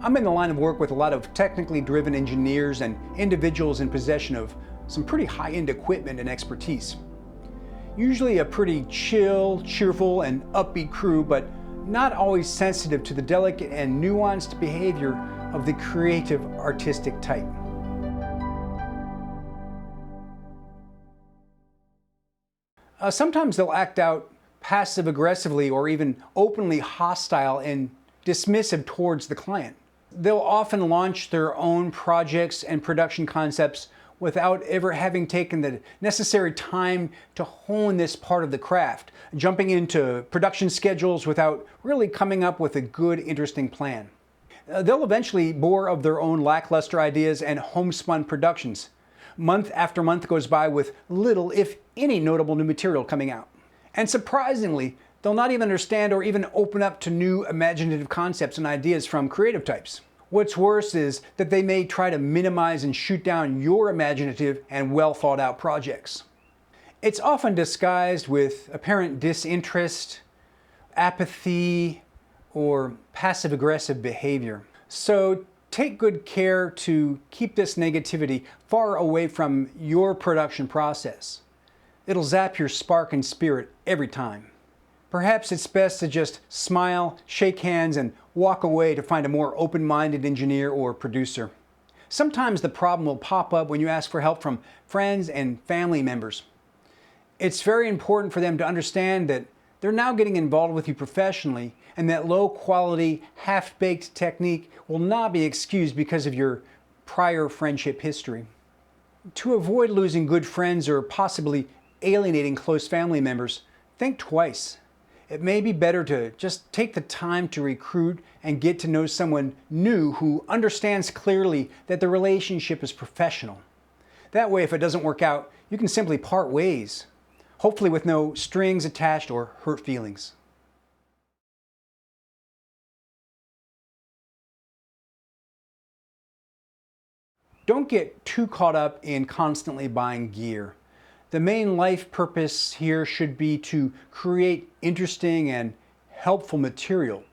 I'm in the line of work with a lot of technically driven engineers and individuals in possession of some pretty high-end equipment and expertise. Usually a pretty chill, cheerful, and upbeat crew, but not always sensitive to the delicate and nuanced behavior of the creative, artistic type. Sometimes they'll act out passive-aggressively or even openly hostile and dismissive towards the client. They'll often launch their own projects and production concepts without ever having taken the necessary time to hone this part of the craft, jumping into production schedules without really coming up with a good, interesting plan. They'll eventually bore of their own lackluster ideas and homespun productions. Month after month goes by with little, if any, notable new material coming out. And surprisingly, they'll not even understand or even open up to new imaginative concepts and ideas from creative types. What's worse is that they may try to minimize and shoot down your imaginative and well thought out projects. It's often disguised with apparent disinterest, apathy, or passive-aggressive behavior. So take good care to keep this negativity far away from your production process. It'll zap your spark and spirit every time. Perhaps it's best to just smile, shake hands, and walk away to find a more open-minded engineer or producer. Sometimes the problem will pop up when you ask for help from friends and family members. It's very important for them to understand that they're now getting involved with you professionally, and that low-quality, half-baked technique will not be excused because of your prior friendship history. To avoid losing good friends or possibly alienating close family members, think twice. It may be better to just take the time to recruit and get to know someone new who understands clearly that the relationship is professional. That way, if it doesn't work out, you can simply part ways, hopefully with no strings attached or hurt feelings. Don't get too caught up in constantly buying gear. The main life purpose here should be to create interesting and helpful material,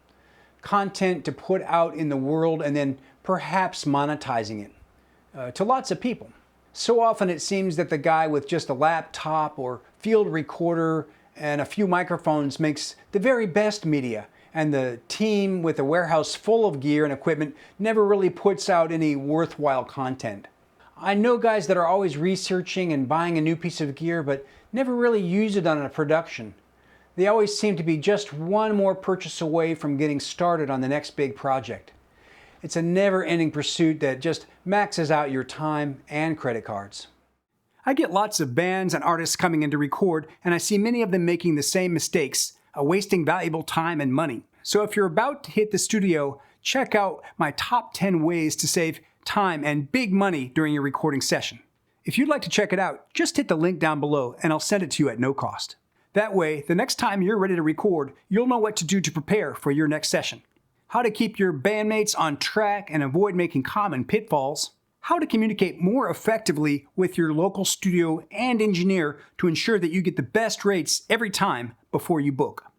content to put out in the world and then perhaps monetizing it to lots of people. So often it seems that the guy with just a laptop or field recorder and a few microphones makes the very best media, and the team with a warehouse full of gear and equipment never really puts out any worthwhile content. I know guys that are always researching and buying a new piece of gear but never really use it on a production. They always seem to be just one more purchase away from getting started on the next big project. It's a never-ending pursuit that just maxes out your time and credit cards. I get lots of bands and artists coming in to record, and I see many of them making the same mistakes, wasting valuable time and money. So if you're about to hit the studio, check out my top 10 ways to save time and big money during your recording session. If you'd like to check it out, just hit the link down below and I'll send it to you at no cost. That way, the next time you're ready to record, you'll know what to do to prepare for your next session. How to keep your bandmates on track and avoid making common pitfalls. How to communicate more effectively with your local studio and engineer to ensure that you get the best rates every time before you book.